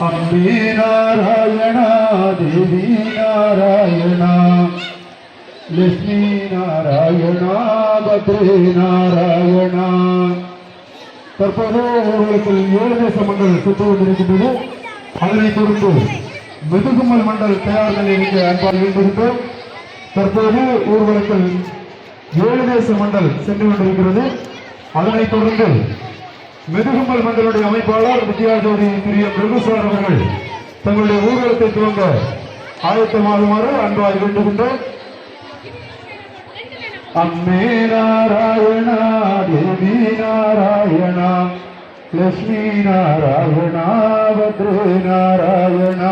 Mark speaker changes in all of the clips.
Speaker 1: अम्बे नारायण देवी नारायण लक्ष्मी नारायण भद्रे नारायण தற்போது ஊர்வலத்தில் 7 தேச மண்டல் சுற்றி கொண்டிருக்கின்றது. அதனைத் தொடர்ந்து மெதுகுமல் மண்டல் தயார் நிலையில் அன்பாக இருந்திருந்தோம். தற்போது ஊர்வலத்தில் 7 தேச மண்டல் சென்று கொண்டிருக்கிறது. அதனைத் தொடர்ந்து மெதுகுமல் மண்டலுடைய அமைப்பாளர் வித்யாஜோதி பிரிய பிரபுசார் அவர்கள் தங்களுடைய ஊர்வலத்தை துவங்க ஆயத்தமாகுமாறு அன்பாக வேண்டுகின்றோம். अम्बे नारायण देवी नारायण लक्ष्मी नारायण भद्रे नारायण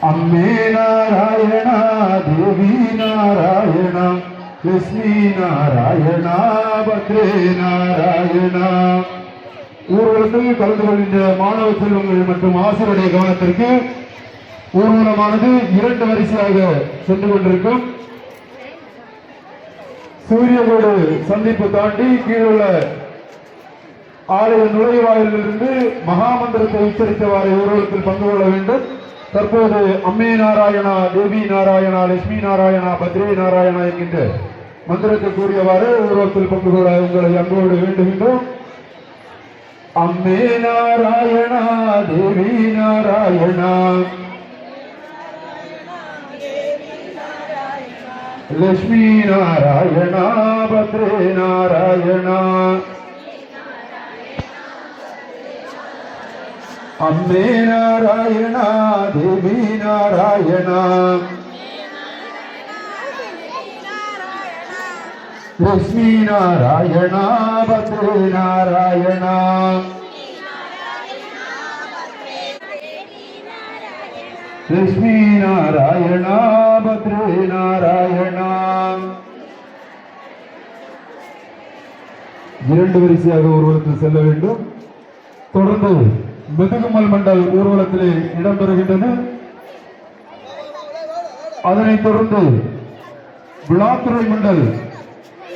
Speaker 1: अम्बे नारायण देवी नारायण लक्ष्मी नारायण भद्रे नारायण ஊர்வலத்தில் கலந்து கொள்கின்ற மாணவ செல்வங்கள் மற்றும் ஆசிரியருடைய கவனத்திற்கு ஊர்வலமானது 2 வரிசையாக சென்று கொண்டிருக்கும். சூரியகோடு சந்திப்பு தாண்டி கீழுள்ள ஆலய நுழைவாயிலிருந்து மகாமந்திரத்தை உச்சரித்தவாறு ஊர்வலத்தில் பங்கு கொள்ள வேண்டும். தற்போது அம்மே நாராயணா தேவி நாராயணா லட்சுமி நாராயணா பத்ரே நாராயணா என்கின்ற மந்திரத்தை கூறியவாறு ஊர்வலத்தில் பங்கு கொள்ள உங்களை அன்போடு வேண்டுகின்றோம். அம்மே நாராயணா தேவி நாராயணா लक्ष्मी नारायण भद्रे नारायण अम्बे नारायण देवी नारायण लक्ष्मी नारायण भद्रे नारायण लक्ष्मी नारायण भद्रे नारायण 2 வரிசையாக ஊர்வலத்தில் செல்ல வேண்டும். தொடர்ந்து மெதுகுமல் மண்டல் ஊர்வலத்திலே இடம்பெறுகின்றன. அதனைத் தொடர்ந்து விழாத்துறை மண்டல்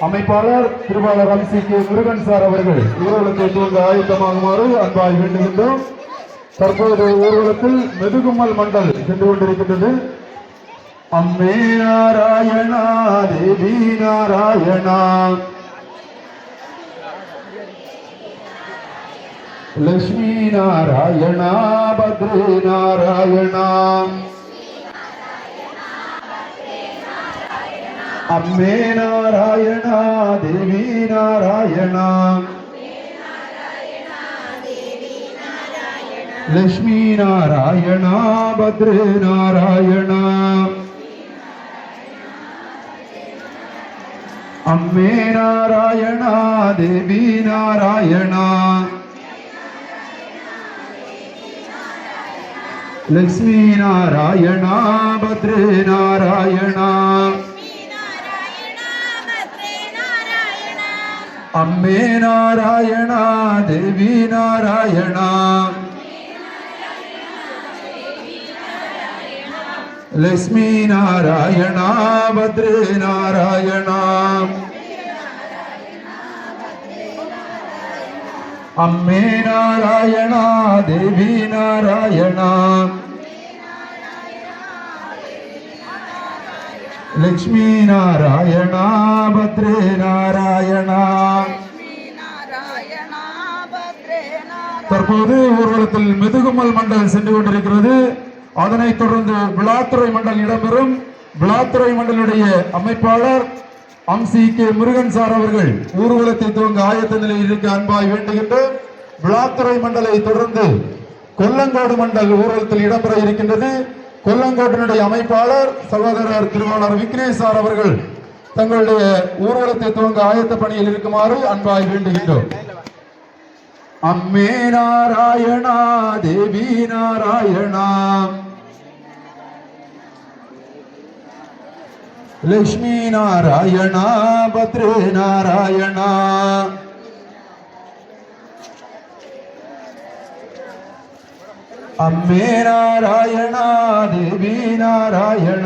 Speaker 1: அமைப்பாளர் திருவாளர் அம்சிக்கு முருகன் சார் அவர்கள் ஊர்வலத்தை துவங்க ஆயத்தமாகுமாறு அன்பாய் வேண்டுகின்றோம். தற்போது ஊர்வலத்தில் மெதுகுமல் மண்டல் சென்று கொண்டிருக்கின்றது. அம்மே நாராயணா தேவி நாராயணா லட்சுமி நாராயணா பத்ரே நாராயணா அம்மே நாராயணா தேவி நாராயணா लक्ष्मी नारायण भद्रे नारायण अम्बे नारायण देवी नारायण लक्ष्मी नारायण भद्रे नारायण अम्बे नारायण देवी नारायण लक्ष्मी नारायण भद्रे नारायण अम्बे नारायण देवी नारायण लक्ष्मी नारायण भद्रे नारायण தற்போது ஊர்வலத்தில் மெதுகுமல் மண்டல் சென்று கொண்டிருக்கிறது. அதனைத் தொடர்ந்து விழாத்துறை மண்டல் இடம்பெறும். விழாத்துறை மண்டலுடைய அமைப்பாளர் அம்சி கே முருகன் சார் அவர்கள் ஊர்வலத்தை துவங்க ஆயத்த நிலையில் இருக்க அன்பாய் வேண்டுகின்றோம். விழாத்துறை மண்டலை தொடர்ந்து கொல்லங்கோடு மண்டல் ஊர்வலத்தில் இடம்பெற இருக்கின்றது. கொல்லங்கோட்டினுடைய அமைப்பாளர் சகோதரர் திருவாளர் விக்னேஷ் சார் அவர்கள் தங்களுடைய ஊர்வலத்தை துவங்க ஆயத்த பணியில் இருக்குமாறு அன்பாய் வேண்டுகின்றோம். அம்மே நாராயணா தேவி நாராயணா लक्ष्मी नारायण भद्रे नारायण अम्बे नारायण देवी नारायण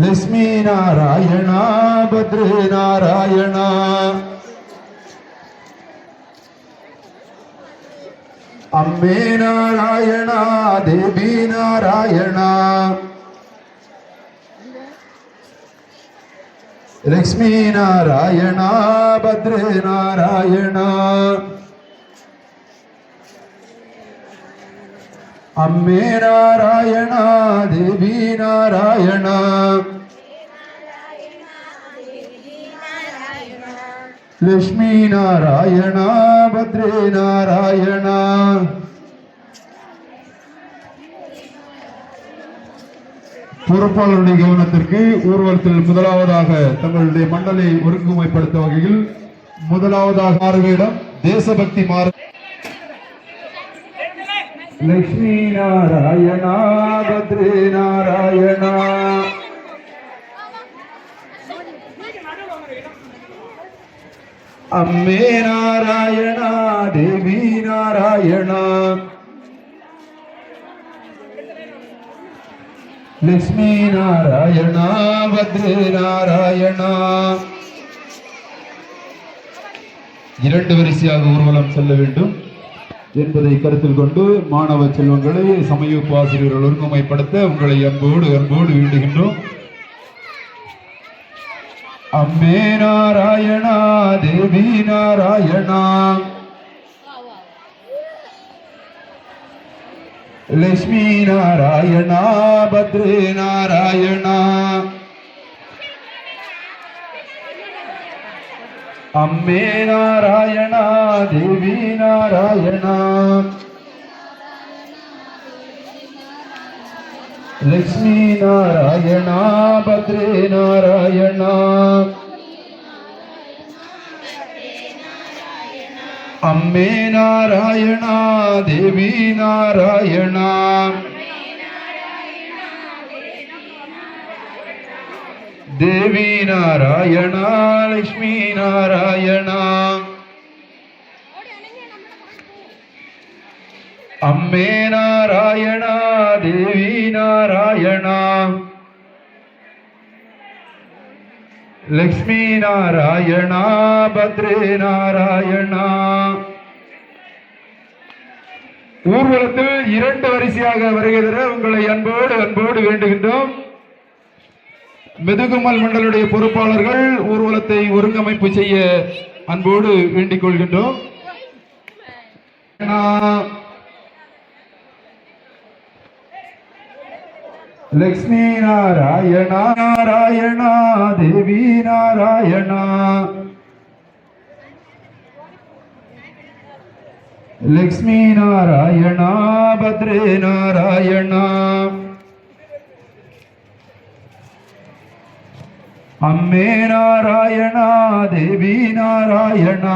Speaker 1: லட்சுமி நாராயணா பத்ரே நாராயணா அம்மே நாராயணா தேவி நாராயணா லட்சுமி நாராயணா பத்ரே நாராயணா அம்மே நாராயணா தேவி நாராயணா லட்சுமி நாராயணா பத்ரே நாராயணா பொறுப்பாளருடைய கவனத்திற்கு ஊர்வலத்தில் முதலாவதாக தங்களுடைய மண்டலை ஒருங்குமைப்படுத்த வகையில் முதலாவதாக மாறுவேடம் தேசபக்தி மாறு லட்சுமி நாராயணா பத்ரே நாராயணா அம்மே நாராயணா தேவி நாராயணா லட்சுமி நாராயணா பத்ரே நாராயணா இரண்டு வரிசையாக ஊர்வலம் செல்ல வேண்டும் என்பதை கருத்தில் கொண்டு மாணவ செல்வங்களை சமய ஆசிரியர்கள் ஒருங்குமைப்படுத்த உங்களை அன்போடு வேண்டுகின்றோம். அம்மே நாராயணா தேவி நாராயணா லட்சுமி நாராயணா பத்ரே நாராயணா அம்மே நாராயணா தேவி நாராயணா லட்சுமி நாராயணா பத்ரே நாராயணா அம்மே நாராயணா தேவி நாராயணா தேவி நாராயணா லட்சுமி நாராயணா அம்மே நாராயணா தேவி நாராயணா லட்சுமி நாராயணா பத்ரே நாராயணா ஊர்வலத்தில் இரண்டு வரிசையாக வருகிற உங்களை அன்போடு வேண்டுகின்றோம். மெதுகுமல் மண்டலுடைய பொறுப்பாளர்கள் ஊர்வலத்தை ஒருங்கமைப்பு செய்ய அன்போடு வேண்டிக் கொள்கின்றோம். லட்சுமி நாராயணா நாராயணா தேவி நாராயணா லட்சுமி நாராயணா பத்ரே நாராயணா அம்மே நாராயணா தேவி நாராயணா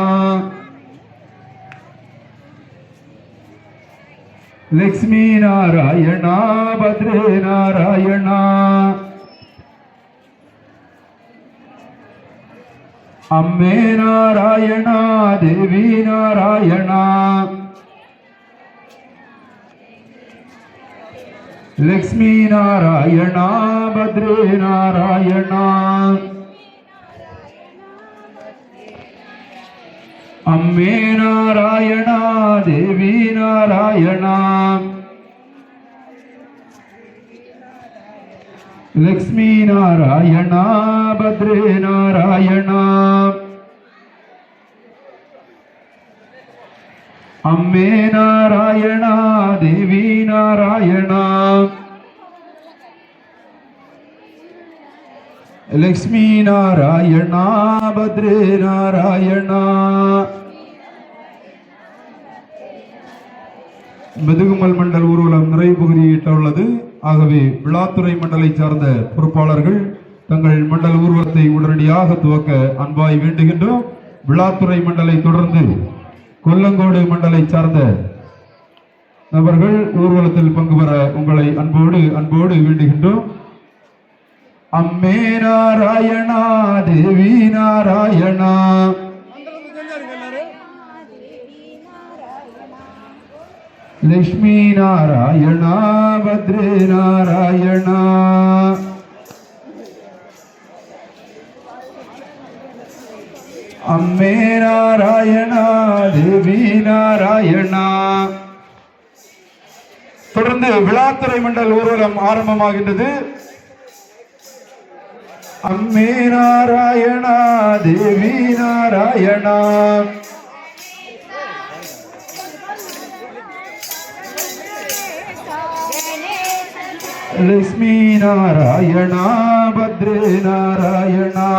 Speaker 1: லட்சுமி நாராயணா பத்ரே நாராயணா அம்மே நாராயணா தேவி நாராயணா லட்சுமி நாராயணா பத்ரே நாராயணா அம்மே நாராயணா தேவி நாராயணா லட்சுமி நாராயணா பத்ரே நாராயணா அம்மே நாராயணா தேவி நாராயணா லட்சுமி நாராயணா பத்ரே நாராயணா மெதுகுமல் மண்டல் ஊர்வலம் நிறைவு பகுதியை எட்டவுள்ளது. ஆகவே விழாத்துறை மண்டலை சார்ந்த பொறுப்பாளர்கள் தங்கள் மண்டல ஊர்வலத்தை உடனடியாக துவக்க அன்பாய் வேண்டுகின்றோம். விழாத்துறை மண்டலை தொடர்ந்து கொல்லங்கோடு மண்டலை சார்ந்த நபர்கள் ஊர்வலத்தில் பங்கு பெற உங்களை அன்போடு வேண்டுகின்றோம். அம்மே நாராயணா தேவி நாராயணா லட்சுமி நாராயணா பத்ரே நாராயணா அம்மே நாராயணா தேவி நாராயணா. தொடர்ந்து விழாத்துறை மண்டல் ஊர்வலம் ஆரம்பமாகின்றது. அம்மே நாராயணா தேவி நாராயணா. லட்சுமி நாராயணா பத்ரே நாராயணா.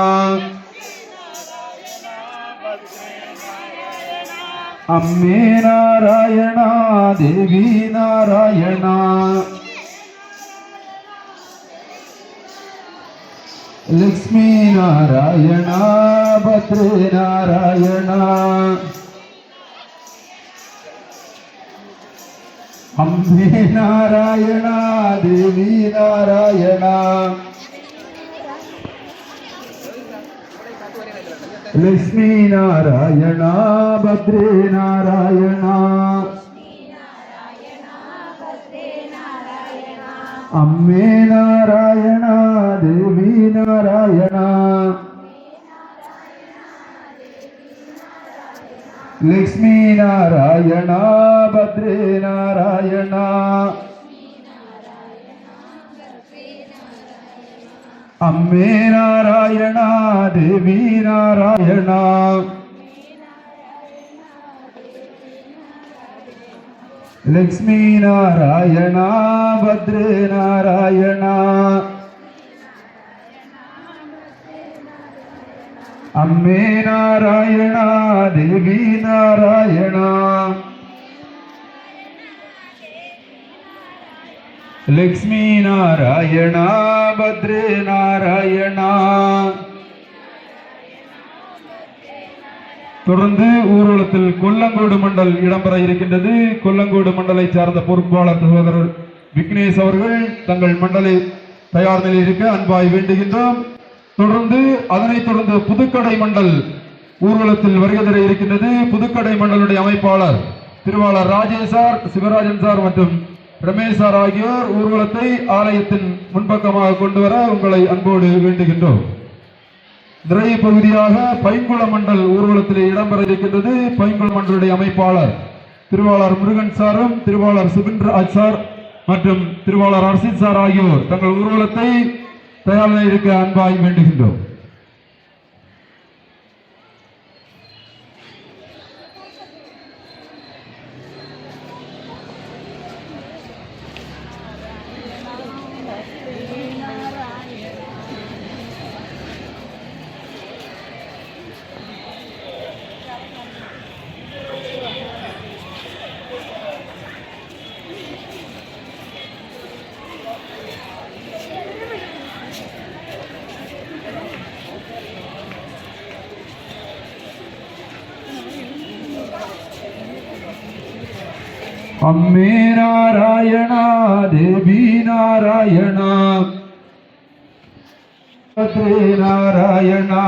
Speaker 1: அம்மே நாராயணா தேவி நாராயணா. லட்சுமி நாராயணா பத்ரே நாராயணா. அம்மே நாராயணா தேவி நாராயணா. லட்சுமி நாராயணா பத்ரே நாராயணா. அம்மே நாராயணா தேவி நாராயணா. லட்சுமி நாராயணா பத்ரே நாராயணா. அம்மே நாராயணா தேவி நாராயணா. லட்சுமி நாராயணா பத்ரே நாராயணா. அம்மே நாராயணா தேவி நாராயணா. லட்சுமி நாராயணா பத்ரே நாராயணா. தொடர்ந்து ஊர்வலத்தில் கொல்லங்கோடு மண்டல் இடம்பெற இருக்கின்றது. கொல்லங்கோடு மண்டலை சார்ந்த பொறுப்பாளர் சகோதரர் விக்னேஷ் அவர்கள் தங்கள் மண்டலை தயார் நிலையில் இருக்க அன்பாய் வேண்டுகின்றோம். அதனைத் தொடர்ந்து புதுக்கடை மண்டல் ஊர்வலத்தில் வருகை தர இருக்கின்றது. புதுக்கடை மண்டலுடைய அமைப்பாளர் திருவாளர் ராஜேஷ் சார், சிவராஜன் சார் மற்றும் ரமேஷ் சார் ஆகியோர் ஊர்வலத்தை ஆலயத்தின் முன்பக்கமாக கொண்டு வர உங்களை அன்போடு வேண்டுகின்றோம். நிறைய பகுதியாக பைங்குள மண்டல் ஊர்வலத்தில் இடம்பெற இருக்கின்றது. பைங்குள மண்டலுடைய அமைப்பாளர் திருவாளர் முருகன் சாரும், திருவாளர் சுபின்ராஜ் சார் மற்றும் திருவாளர் அர்ஷித் சார் ஆகியோர் தங்கள் ஊர்வலத்தை தயார் இருக்க அன்பாய் வேண்டுகின்றோம். அம்மே நாராயணா தேவி நாராயணா. பத்ரே நாராயணா.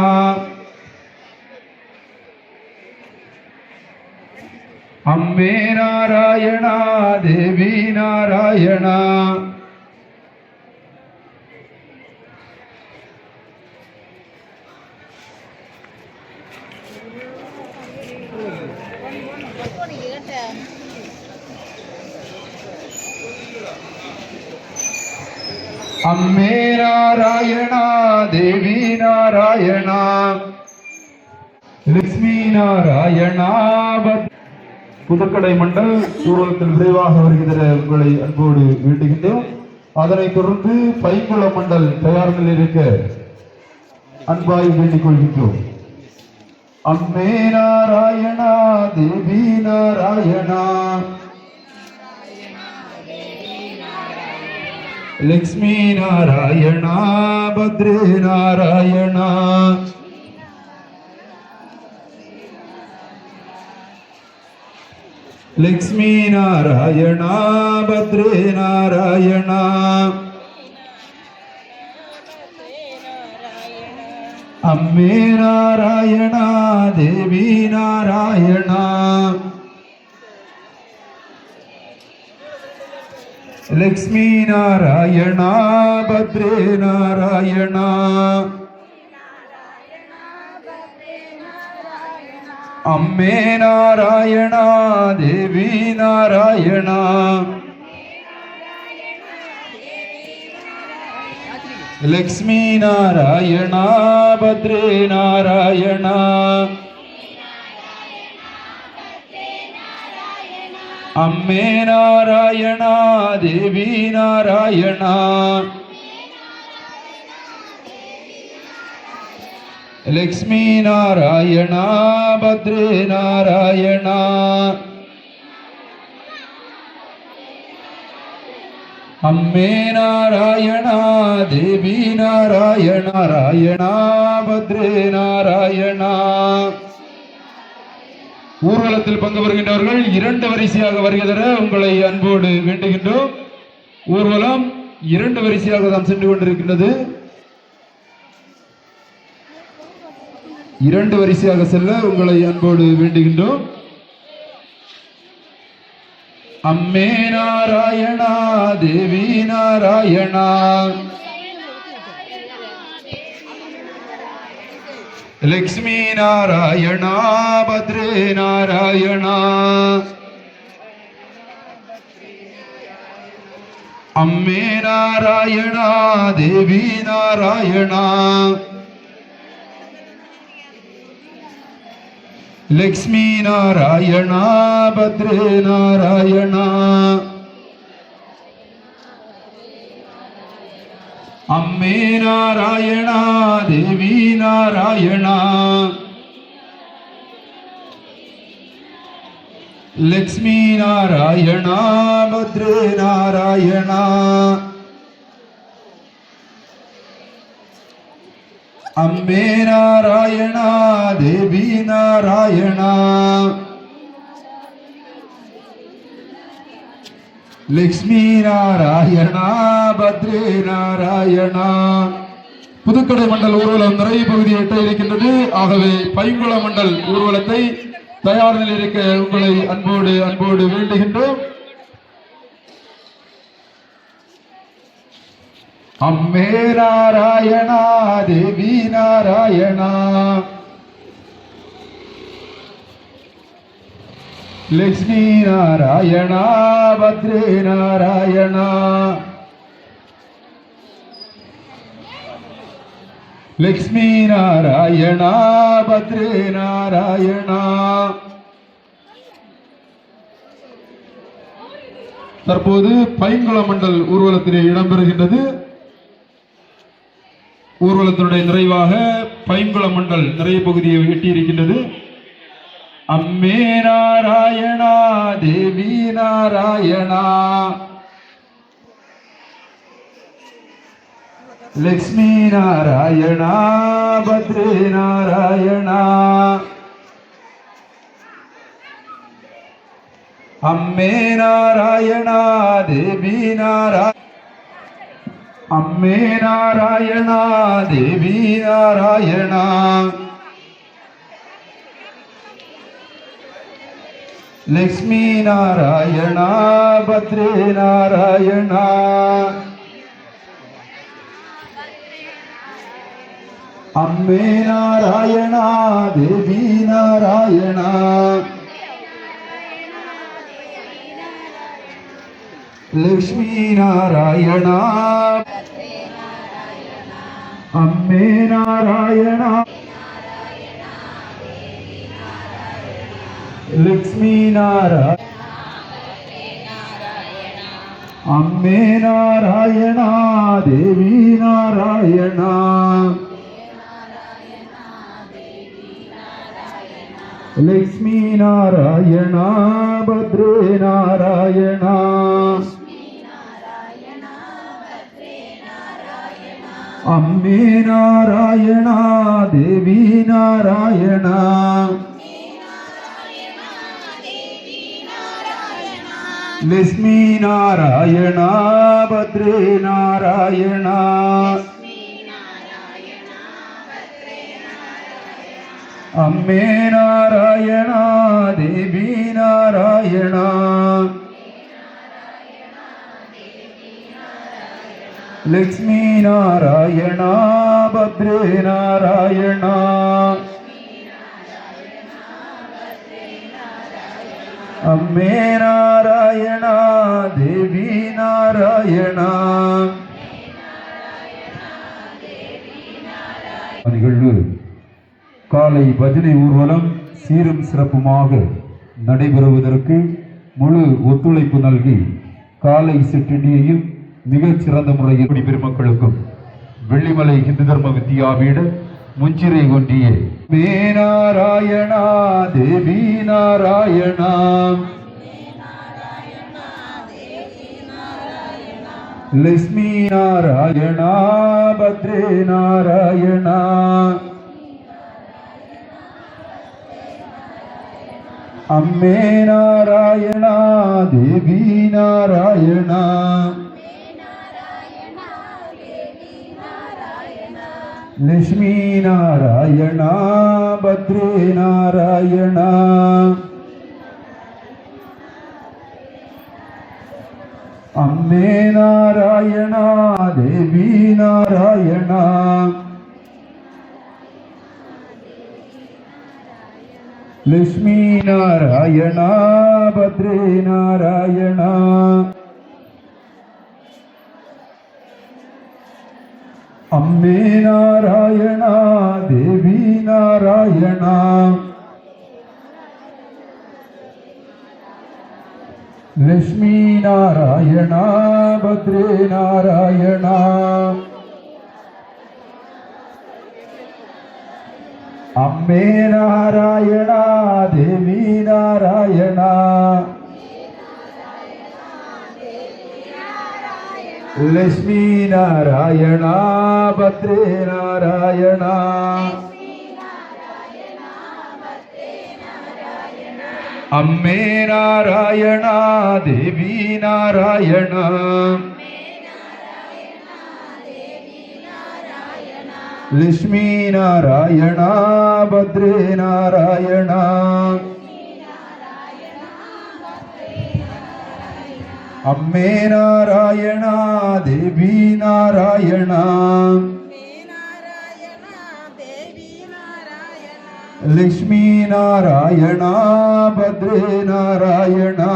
Speaker 1: அம்மே நாராயணா தேவி நாராயணா. அம்மே நாராயணா தேவி நாராயணா. லட்சுமி நாராயணா. புதுக்கடை மண்டல் ஊர்வலத்தில் விரைவாக வருகிற உங்களை அன்போடு வேண்டுகின்றோம். அதனைத் தொடர்ந்து பைங்குள மண்டல் தயார் நிலையில் இருக்க அன்பாய் வேண்டிக் கொள்கின்றோம். அம்மே நாராயணா தேவி நாராயணா. லட்சுமி நாராயணா பத்ரே நாராயணா. லட்சுமி நாராயணா பத்ரே நாராயணா. அம்மே நாராயணா தேவி நாராயணா. லட்சுமி நாராயணா பத்ரே நாராயணா. अम्मे नारायण देवी नारायण लक्ष्मी नारायण भद्रे नारायण अम्मे नारायण देवी नारायण लक्ष्मी नारायण भद्रे नारायण अम्मे नारायण देवी नारायण नारायण भद्रे नारायण ஊர்வலத்தில் பங்கு பெறுகின்றவர்கள் இரண்டு வரிசையாக வருகை தர உங்களை அன்போடு வேண்டுகின்றோம். ஊர்வலம் இரண்டு வரிசையாக தான் சென்று கொண்டிருக்கின்றது. இரண்டு வரிசையாக செல்ல உங்களை அன்போடு வேண்டுகின்றோம். अम्मे नारायण देवी नारायण लक्ष्मी नारायण भद्रे नारायण अम्मे नारायण देवी नारायण लक्ष्मी नारायण भद्रे नारायण अम्मे नारायण देवी नारायण लक्ष्मी नारायण भद्रे नारायण अम्मे नारायण देवी नारायण लक्ष्मी नारायण भद्रे नारायण புதுக்கடை மண்டல் ஊர்வலம் நிறைய பகுதியை எட்ட இருக்கின்றது. ஆகவே பைங்குள மண்டல் ஊர்வலத்தை தயார் நிலையில் இருக்க உங்களை அன்போடு வேண்டுகின்றோம். अम्मे नारायण देवी नारायण लक्ष्मी नारायण भद्रे नारायण लक्ष्मी नारायण भद्रे नारायण தற்போது பைங்குள மண்டல் ஊர்வலத்திலே இடம்பெறுகின்றது. ஊர்வலத்தினுடைய நிறைவாக பைங்குள மண்டல் நிறைய பகுதியை எட்டியிருக்கின்றது. अम्मे नारायण देवी नारायण लक्ष्मी नारायण भद्रे नारायण अम्मे नारायण देवी नारायण अम्मे नारायण देवी नारायण लक्ष्मी नारायण भद्रे नारायण अम्मे नारायण देवी नारायण लक्ष्मी नारायण अम्मे नारायण लक्ष्मी नारायण अम्मे नारायण देवी नारायण लक्ष्मी नारायण भद्रे नारायण अम्मे नारायण देवी नारायण लक्ष्मी नारायण भद्रे नारायण अम्मे नारायण देवी नारायण लक्ष्मी नारायण भद्रे नारायण அம்மே நாராயணா தேவி நாராயணா. நிகழ்வு காலை பஜனை ஊர்வலம் சீரும் சிறப்புமாக நடைபெறுவதற்கு முழு ஒத்துழைப்பு நல்கி காலை சிற்றடியையும் மிகச் சிறந்த முறையில் பெருமக்களுக்கும் வெள்ளிமலை இந்து தர்ம வித்யாபீட முஞ்சிரை ஒன்றிய மே நாராயணா தேவி நாராயணா லட்சுமி நாராயணா பத்ரே நாராயணா அம்மே நாராயணா தேவி நாராயணா லட்சுமி நாராயணா பத்ரே நாராயணா அம்மே நாராயணா தேவி நாராயணா லட்சுமி நாராயணா பத்ரே நாராயணா அம்மே நாராயணா தேவி நாராயணா லட்சுமி நாராயணா பத்ரே நாராயணா அம்மே நாராயணா தேவி நாராயணா லட்சுமி நாராயணா பத்ரே நாராயணா அம்மே நாராயணா தேவி நாராயணா லட்சுமி நாராயணா பத்ரே நாராயணா அம்மே நாராயணா தேவி நாராயணா லட்சுமி நாராயணா பத்ரே நாராயணா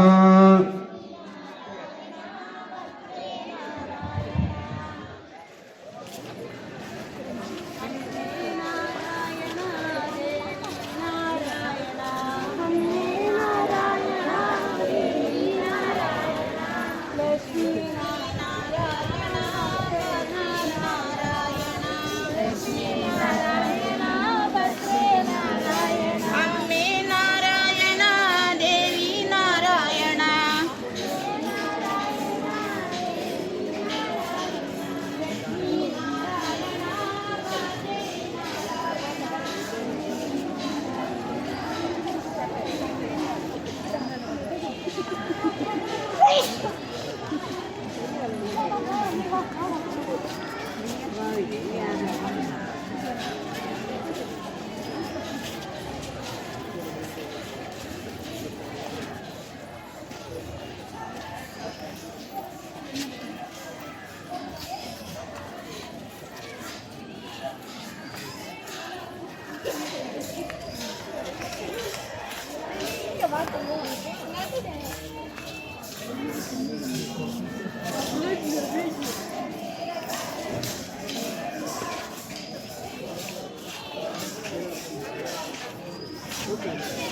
Speaker 2: Okay.